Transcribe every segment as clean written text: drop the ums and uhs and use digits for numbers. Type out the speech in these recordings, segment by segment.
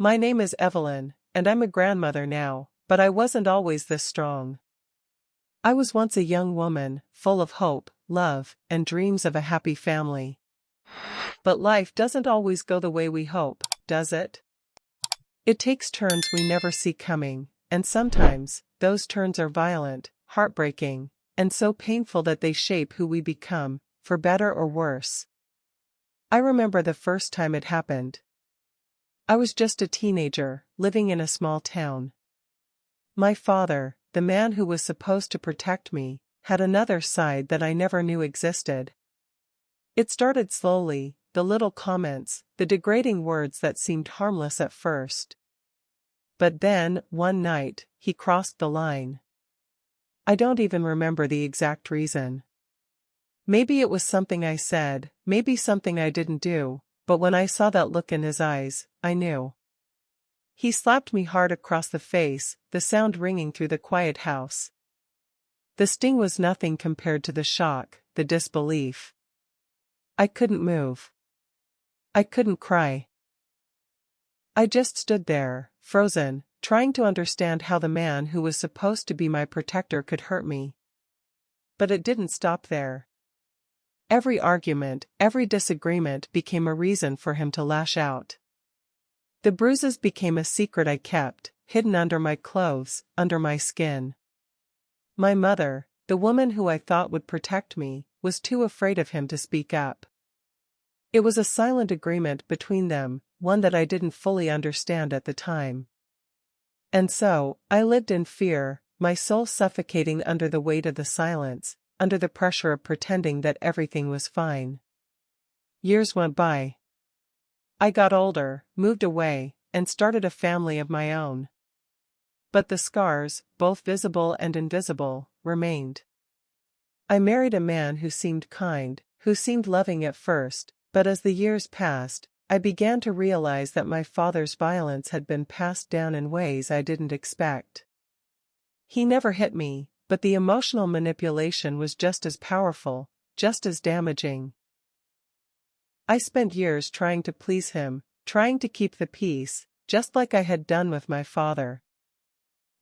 My name is Evelyn, and I'm a grandmother now, but I wasn't always this strong. I was once a young woman, full of hope, love, and dreams of a happy family. But life doesn't always go the way we hope, does it? It takes turns we never see coming, and sometimes, those turns are violent, heartbreaking, and so painful that they shape who we become, for better or worse. I remember the first time it happened. I was just a teenager, living in a small town. My father, the man who was supposed to protect me, had another side that I never knew existed. It started slowly, the little comments, the degrading words that seemed harmless at first. But then, one night, he crossed the line. I don't even remember the exact reason. Maybe it was something I said, maybe something I didn't do, but when I saw that look in his eyes, I knew. He slapped me hard across the face, the sound ringing through the quiet house. The sting was nothing compared to the shock, the disbelief. I couldn't move. I couldn't cry. I just stood there, frozen, trying to understand how the man who was supposed to be my protector could hurt me. But it didn't stop there. Every argument, every disagreement became a reason for him to lash out. The bruises became a secret I kept, hidden under my clothes, under my skin. My mother, the woman who I thought would protect me, was too afraid of him to speak up. It was a silent agreement between them, one that I didn't fully understand at the time. And so, I lived in fear, my soul suffocating under the weight of the silence, under the pressure of pretending that everything was fine. Years went by. I got older, moved away, and started a family of my own. But the scars, both visible and invisible, remained. I married a man who seemed kind, who seemed loving at first, but as the years passed, I began to realize that my father's violence had been passed down in ways I didn't expect. He never hit me, but the emotional manipulation was just as powerful, just as damaging. I spent years trying to please him, trying to keep the peace, just like I had done with my father.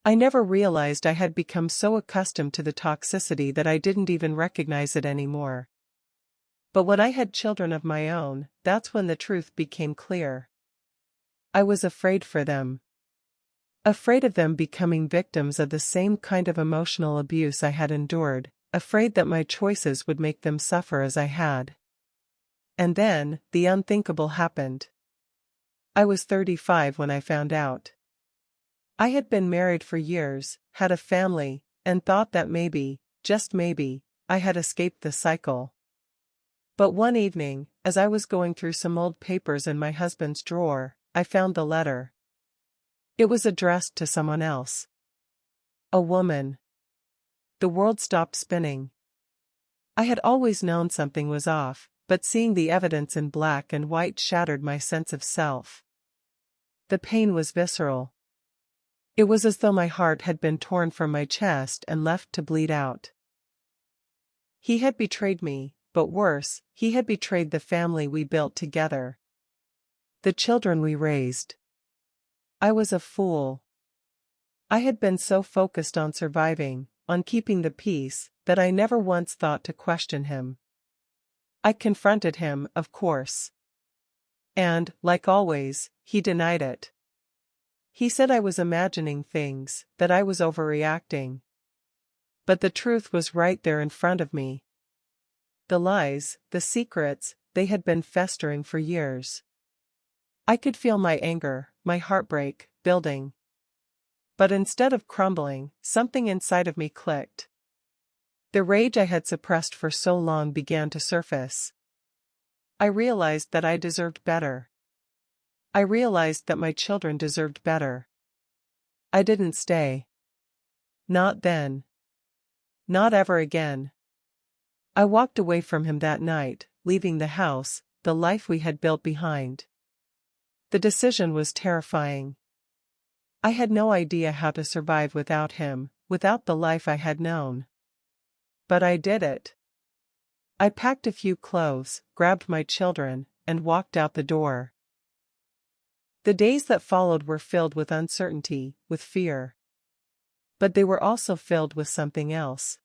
I never realized I had become so accustomed to the toxicity that I didn't even recognize it anymore. But when I had children of my own, that's when the truth became clear. I was afraid for them. Afraid of them becoming victims of the same kind of emotional abuse I had endured, afraid that my choices would make them suffer as I had. And then, the unthinkable happened. I was 35 when I found out. I had been married for years, had a family, and thought that maybe, just maybe, I had escaped the cycle. But one evening, as I was going through some old papers in my husband's drawer, I found the letter. It was addressed to someone else. A woman. The world stopped spinning. I had always known something was off, but seeing the evidence in black and white shattered my sense of self. The pain was visceral. It was as though my heart had been torn from my chest and left to bleed out. He had betrayed me, but worse, he had betrayed the family we built together. The children we raised. I was a fool. I had been so focused on surviving, on keeping the peace, that I never once thought to question him. I confronted him, of course. And, like always, he denied it. He said I was imagining things, that I was overreacting. But the truth was right there in front of me. The lies, the secrets, they had been festering for years. I could feel my anger, my heartbreak, building. But instead of crumbling, something inside of me clicked. The rage I had suppressed for so long began to surface. I realized that I deserved better. I realized that my children deserved better. I didn't stay. Not then. Not ever again. I walked away from him that night, leaving the house, the life we had built behind. The decision was terrifying. I had no idea how to survive without him, without the life I had known. But I did it. I packed a few clothes, grabbed my children, and walked out the door. The days that followed were filled with uncertainty, with fear. But they were also filled with something else.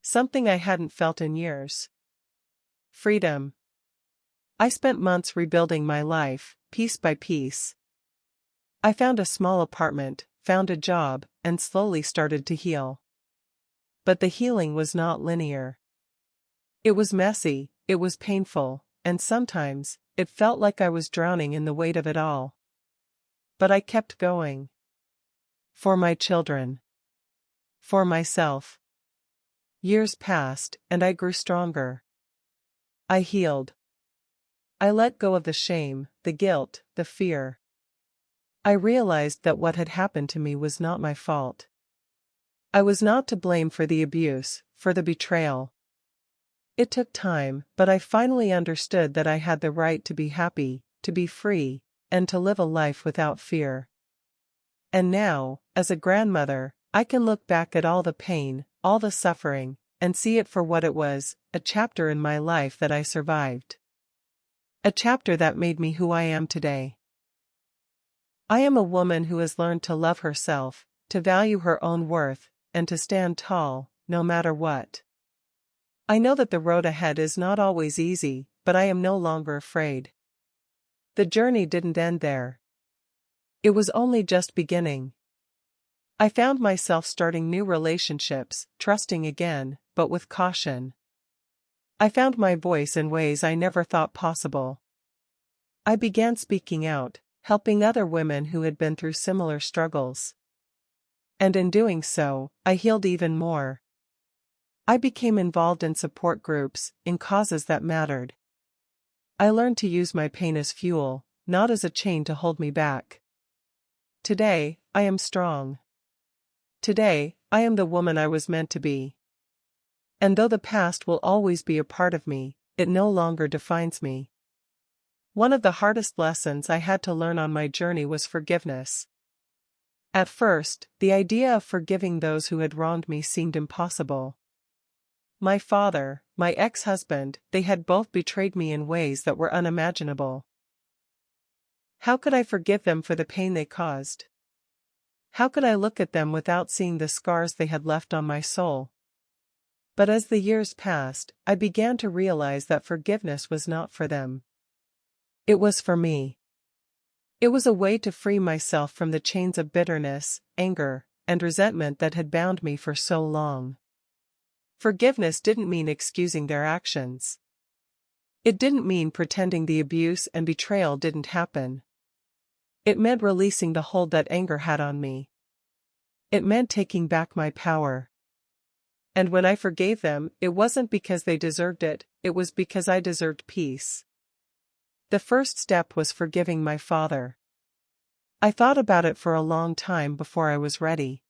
Something I hadn't felt in years. Freedom. I spent months rebuilding my life, piece by piece. I found a small apartment, found a job, and slowly started to heal. But the healing was not linear. It was messy, it was painful, and sometimes, it felt like I was drowning in the weight of it all. But I kept going. For my children. For myself. Years passed, and I grew stronger. I healed. I let go of the shame, the guilt, the fear. I realized that what had happened to me was not my fault. I was not to blame for the abuse, for the betrayal. It took time, but I finally understood that I had the right to be happy, to be free, and to live a life without fear. And now, as a grandmother, I can look back at all the pain, all the suffering, and see it for what it was, a chapter in my life that I survived. A chapter that made me who I am today. I am a woman who has learned to love herself, to value her own worth, and to stand tall, no matter what. I know that the road ahead is not always easy, but I am no longer afraid. The journey didn't end there. It was only just beginning. I found myself starting new relationships, trusting again, but with caution. I found my voice in ways I never thought possible. I began speaking out, helping other women who had been through similar struggles. And in doing so, I healed even more. I became involved in support groups, in causes that mattered. I learned to use my pain as fuel, not as a chain to hold me back. Today, I am strong. Today, I am the woman I was meant to be. And though the past will always be a part of me, it no longer defines me. One of the hardest lessons I had to learn on my journey was forgiveness. At first, the idea of forgiving those who had wronged me seemed impossible. My father, my ex-husband, they had both betrayed me in ways that were unimaginable. How could I forgive them for the pain they caused? How could I look at them without seeing the scars they had left on my soul? But as the years passed, I began to realize that forgiveness was not for them. It was for me. It was a way to free myself from the chains of bitterness, anger, and resentment that had bound me for so long. Forgiveness didn't mean excusing their actions. It didn't mean pretending the abuse and betrayal didn't happen. It meant releasing the hold that anger had on me. It meant taking back my power. And when I forgave them, it wasn't because they deserved it, it was because I deserved peace. The first step was forgiving my father. I thought about it for a long time before I was ready.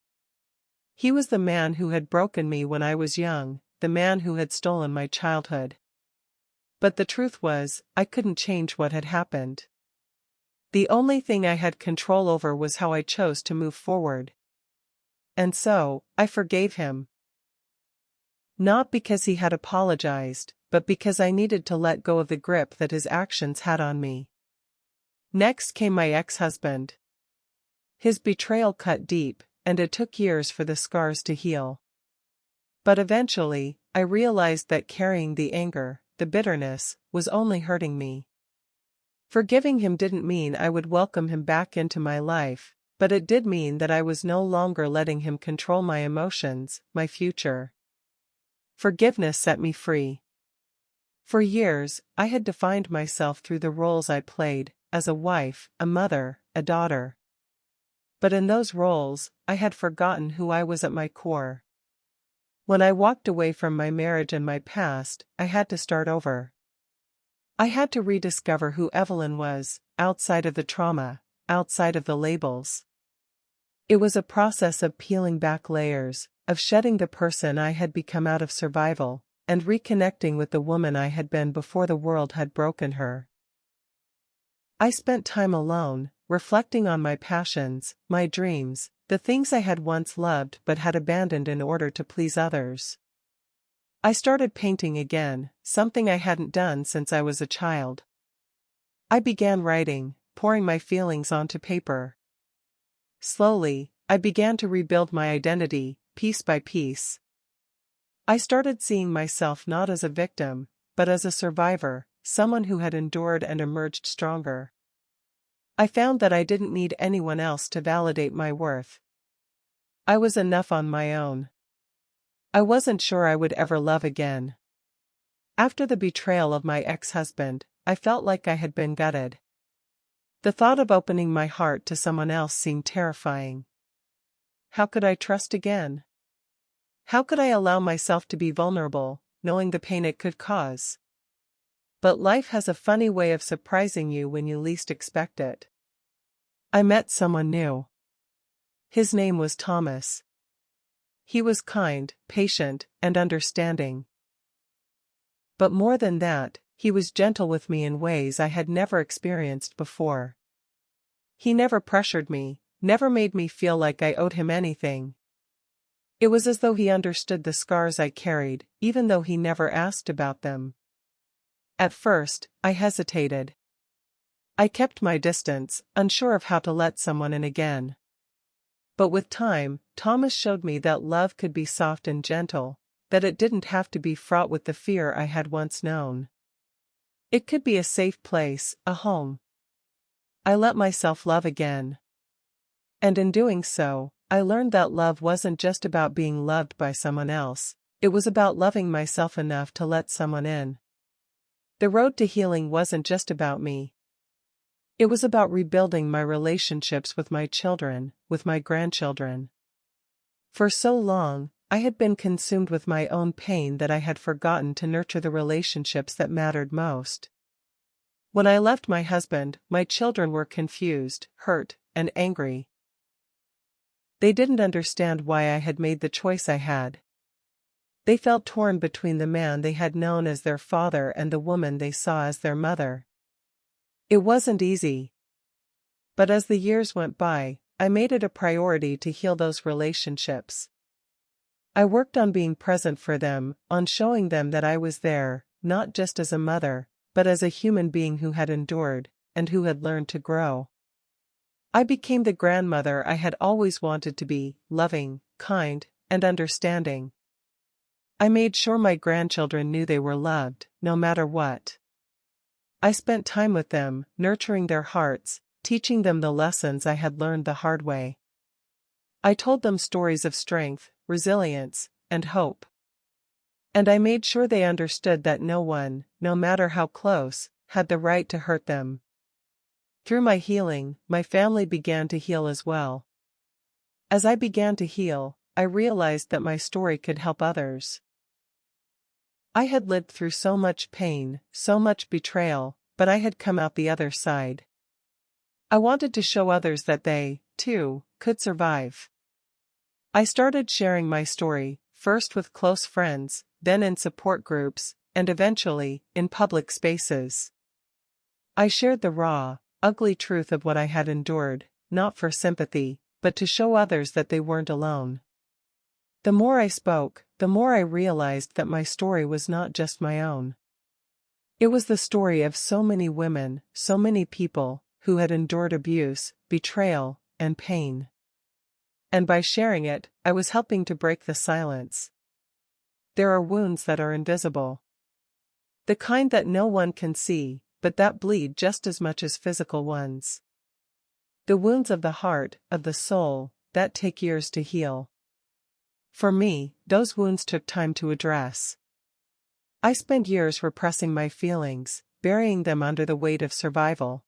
He was the man who had broken me when I was young, the man who had stolen my childhood. But the truth was, I couldn't change what had happened. The only thing I had control over was how I chose to move forward. And so, I forgave him. Not because he had apologized, but because I needed to let go of the grip that his actions had on me. Next came my ex-husband. His betrayal cut deep, and it took years for the scars to heal. But eventually, I realized that carrying the anger, the bitterness, was only hurting me. Forgiving him didn't mean I would welcome him back into my life, but it did mean that I was no longer letting him control my emotions, my future. Forgiveness set me free. For years, I had defined myself through the roles I played, as a wife, a mother, a daughter. But in those roles, I had forgotten who I was at my core. When I walked away from my marriage and my past, I had to start over. I had to rediscover who Evelyn was, outside of the trauma, outside of the labels. It was a process of peeling back layers, of shedding the person I had become out of survival, and reconnecting with the woman I had been before the world had broken her. I spent time alone, reflecting on my passions, my dreams, the things I had once loved but had abandoned in order to please others. I started painting again, something I hadn't done since I was a child. I began writing, pouring my feelings onto paper. Slowly, I began to rebuild my identity, piece by piece. I started seeing myself not as a victim, but as a survivor, someone who had endured and emerged stronger. I found that I didn't need anyone else to validate my worth. I was enough on my own. I wasn't sure I would ever love again. After the betrayal of my ex-husband, I felt like I had been gutted. The thought of opening my heart to someone else seemed terrifying. How could I trust again? How could I allow myself to be vulnerable, knowing the pain it could cause? But life has a funny way of surprising you when you least expect it. I met someone new. His name was Thomas. He was kind, patient, and understanding. But more than that, he was gentle with me in ways I had never experienced before. He never pressured me, never made me feel like I owed him anything. It was as though he understood the scars I carried, even though he never asked about them. At first, I hesitated. I kept my distance, unsure of how to let someone in again. But with time, Thomas showed me that love could be soft and gentle, that it didn't have to be fraught with the fear I had once known. It could be a safe place, a home. I let myself love again. And in doing so, I learned that love wasn't just about being loved by someone else, it was about loving myself enough to let someone in. The road to healing wasn't just about me. It was about rebuilding my relationships with my children, with my grandchildren. For so long, I had been consumed with my own pain that I had forgotten to nurture the relationships that mattered most. When I left my husband, my children were confused, hurt, and angry. They didn't understand why I had made the choice I had. They felt torn between the man they had known as their father and the woman they saw as their mother. It wasn't easy. But as the years went by, I made it a priority to heal those relationships. I worked on being present for them, on showing them that I was there, not just as a mother, but as a human being who had endured, and who had learned to grow. I became the grandmother I had always wanted to be, loving, kind, and understanding. I made sure my grandchildren knew they were loved, no matter what. I spent time with them, nurturing their hearts, teaching them the lessons I had learned the hard way. I told them stories of strength, resilience, and hope. And I made sure they understood that no one, no matter how close, had the right to hurt them. Through my healing, my family began to heal as well. As I began to heal, I realized that my story could help others. I had lived through so much pain, so much betrayal, but I had come out the other side. I wanted to show others that they, too, could survive. I started sharing my story, first with close friends, then in support groups, and eventually, in public spaces. I shared the raw, ugly truth of what I had endured, not for sympathy, but to show others that they weren't alone. The more I spoke, the more I realized that my story was not just my own. It was the story of so many women, so many people, who had endured abuse, betrayal, and pain. And by sharing it, I was helping to break the silence. There are wounds that are invisible. The kind that no one can see, but that bleed just as much as physical ones. The wounds of the heart, of the soul, that take years to heal. For me, those wounds took time to address. I spent years repressing my feelings, burying them under the weight of survival.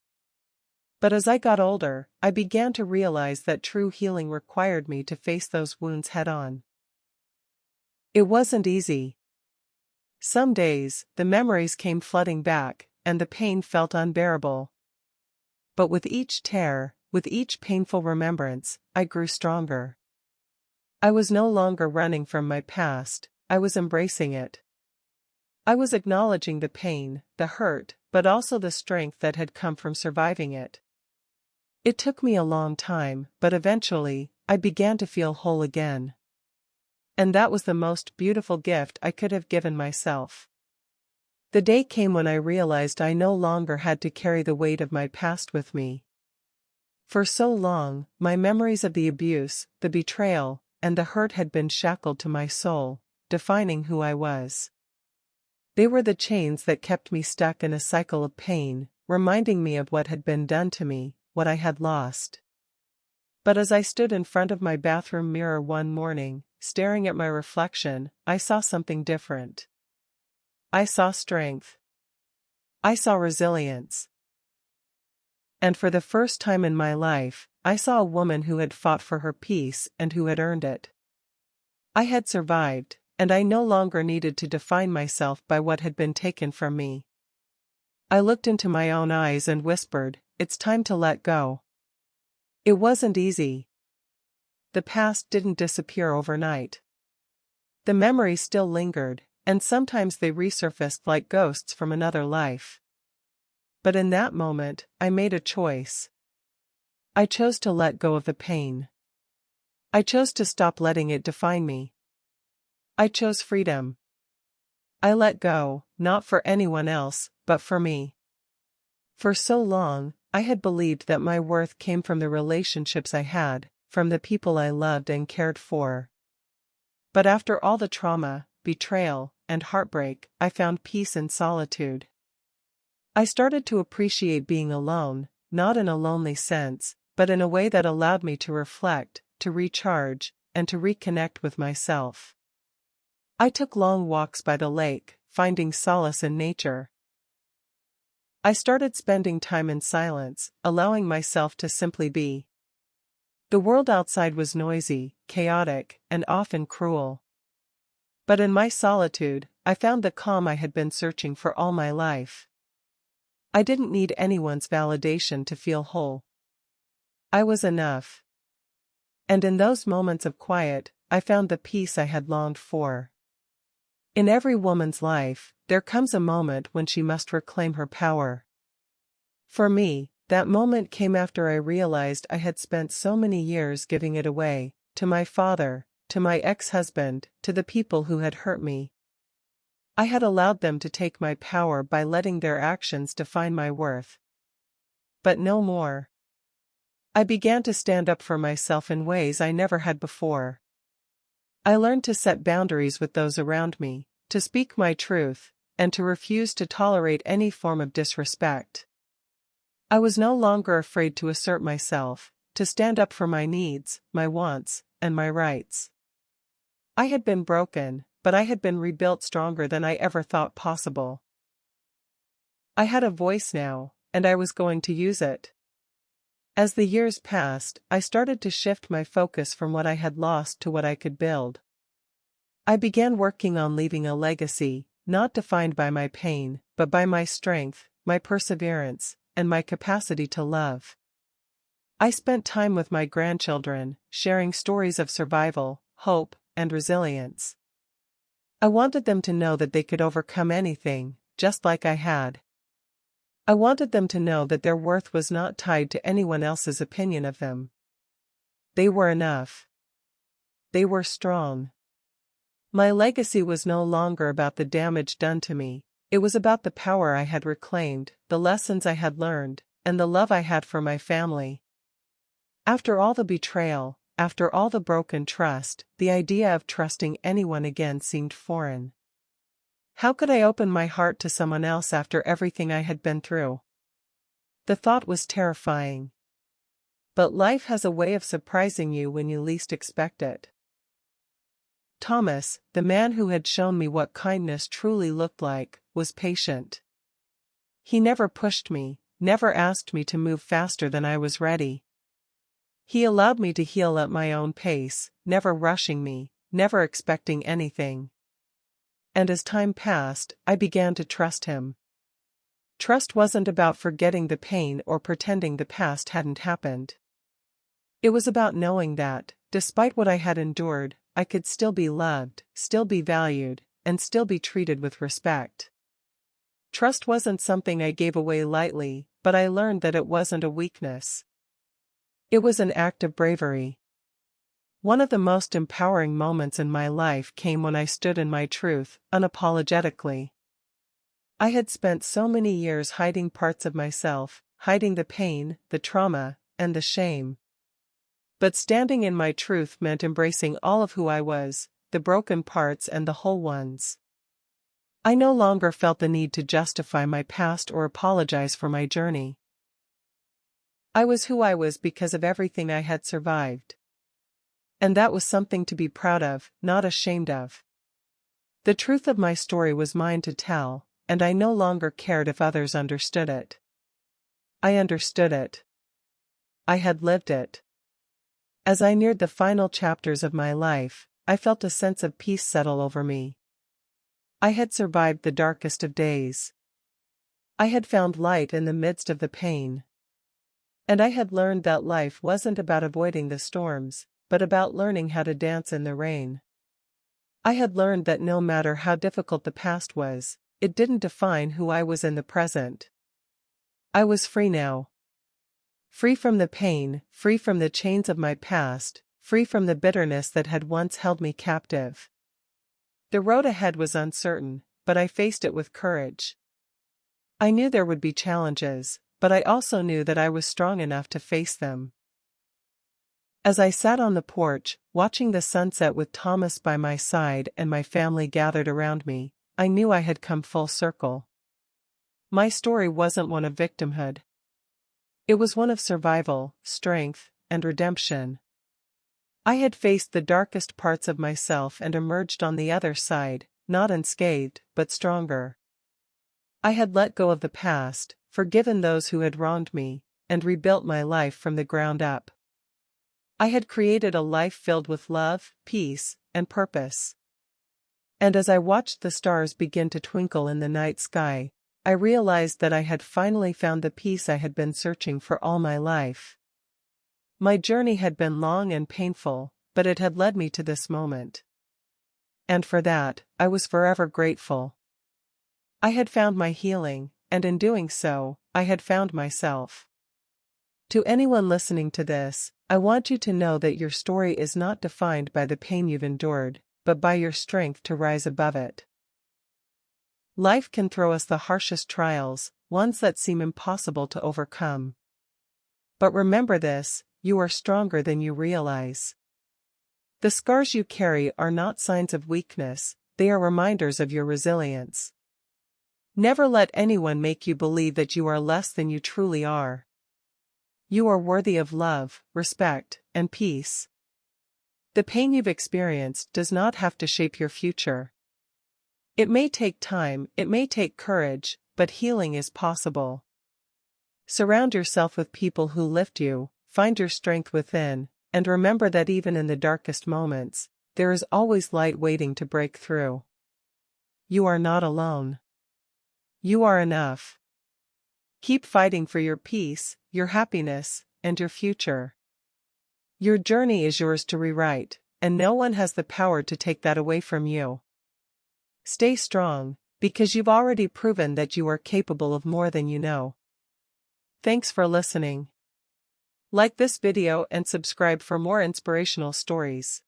But as I got older, I began to realize that true healing required me to face those wounds head-on. It wasn't easy. Some days, the memories came flooding back, and the pain felt unbearable. But with each tear, with each painful remembrance, I grew stronger. I was no longer running from my past, I was embracing it. I was acknowledging the pain, the hurt, but also the strength that had come from surviving it. It took me a long time, but eventually, I began to feel whole again. And that was the most beautiful gift I could have given myself. The day came when I realized I no longer had to carry the weight of my past with me. For so long, my memories of the abuse, the betrayal, and the hurt had been shackled to my soul, defining who I was. They were the chains that kept me stuck in a cycle of pain, reminding me of what had been done to me, what I had lost. But as I stood in front of my bathroom mirror one morning, staring at my reflection, I saw something different. I saw strength. I saw resilience. And for the first time in my life, I saw a woman who had fought for her peace and who had earned it. I had survived, and I no longer needed to define myself by what had been taken from me. I looked into my own eyes and whispered, "It's time to let go." It wasn't easy. The past didn't disappear overnight. The memories still lingered, and sometimes they resurfaced like ghosts from another life. But in that moment, I made a choice. I chose to let go of the pain. I chose to stop letting it define me. I chose freedom. I let go, not for anyone else, but for me. For so long, I had believed that my worth came from the relationships I had, from the people I loved and cared for. But after all the trauma, betrayal, and heartbreak, I found peace in solitude. I started to appreciate being alone, not in a lonely sense, but in a way that allowed me to reflect, to recharge, and to reconnect with myself. I took long walks by the lake, finding solace in nature. I started spending time in silence, allowing myself to simply be. The world outside was noisy, chaotic, and often cruel. But in my solitude, I found the calm I had been searching for all my life. I didn't need anyone's validation to feel whole. I was enough. And in those moments of quiet, I found the peace I had longed for. In every woman's life, there comes a moment when she must reclaim her power. For me, that moment came after I realized I had spent so many years giving it away, to my father, to my ex-husband, to the people who had hurt me. I had allowed them to take my power by letting their actions define my worth. But no more. I began to stand up for myself in ways I never had before. I learned to set boundaries with those around me, to speak my truth, and to refuse to tolerate any form of disrespect. I was no longer afraid to assert myself, to stand up for my needs, my wants, and my rights. I had been broken, but I had been rebuilt stronger than I ever thought possible. I had a voice now, and I was going to use it. As the years passed, I started to shift my focus from what I had lost to what I could build. I began working on leaving a legacy, not defined by my pain, but by my strength, my perseverance, and my capacity to love. I spent time with my grandchildren, sharing stories of survival, hope, and resilience. I wanted them to know that they could overcome anything, just like I had. I wanted them to know that their worth was not tied to anyone else's opinion of them. They were enough. They were strong. My legacy was no longer about the damage done to me, it was about the power I had reclaimed, the lessons I had learned, and the love I had for my family. After all the betrayal, after all the broken trust, the idea of trusting anyone again seemed foreign. How could I open my heart to someone else after everything I had been through? The thought was terrifying. But life has a way of surprising you when you least expect it. Thomas, the man who had shown me what kindness truly looked like, was patient. He never pushed me, never asked me to move faster than I was ready. He allowed me to heal at my own pace, never rushing me, never expecting anything. And as time passed, I began to trust him. Trust wasn't about forgetting the pain or pretending the past hadn't happened. It was about knowing that, despite what I had endured, I could still be loved, still be valued, and still be treated with respect. Trust wasn't something I gave away lightly, but I learned that it wasn't a weakness. It was an act of bravery. One of the most empowering moments in my life came when I stood in my truth, unapologetically. I had spent so many years hiding parts of myself, hiding the pain, the trauma, and the shame. But standing in my truth meant embracing all of who I was, the broken parts and the whole ones. I no longer felt the need to justify my past or apologize for my journey. I was who I was because of everything I had survived. And that was something to be proud of, not ashamed of. The truth of my story was mine to tell, and I no longer cared if others understood it. I understood it. I had lived it. As I neared the final chapters of my life, I felt a sense of peace settle over me. I had survived the darkest of days. I had found light in the midst of the pain. And I had learned that life wasn't about avoiding the storms, but about learning how to dance in the rain. I had learned that no matter how difficult the past was, it didn't define who I was in the present. I was free now. Free from the pain, free from the chains of my past, free from the bitterness that had once held me captive. The road ahead was uncertain, but I faced it with courage. I knew there would be challenges, but I also knew that I was strong enough to face them. As I sat on the porch, watching the sunset with Thomas by my side and my family gathered around me, I knew I had come full circle. My story wasn't one of victimhood. It was one of survival, strength, and redemption. I had faced the darkest parts of myself and emerged on the other side, not unscathed, but stronger. I had let go of the past, forgiven those who had wronged me, and rebuilt my life from the ground up. I had created a life filled with love, peace, and purpose. And as I watched the stars begin to twinkle in the night sky, I realized that I had finally found the peace I had been searching for all my life. My journey had been long and painful, but it had led me to this moment. And for that, I was forever grateful. I had found my healing, and in doing so, I had found myself. To anyone listening to this, I want you to know that your story is not defined by the pain you've endured, but by your strength to rise above it. Life can throw us the harshest trials, ones that seem impossible to overcome. But remember this, you are stronger than you realize. The scars you carry are not signs of weakness, they are reminders of your resilience. Never let anyone make you believe that you are less than you truly are. You are worthy of love, respect, and peace. The pain you've experienced does not have to shape your future. It may take time, it may take courage, but healing is possible. Surround yourself with people who lift you, find your strength within, and remember that even in the darkest moments, there is always light waiting to break through. You are not alone. You are enough. Keep fighting for your peace, your happiness, and your future. Your journey is yours to rewrite, and no one has the power to take that away from you. Stay strong, because you've already proven that you are capable of more than you know. Thanks for listening. Like this video and subscribe for more inspirational stories.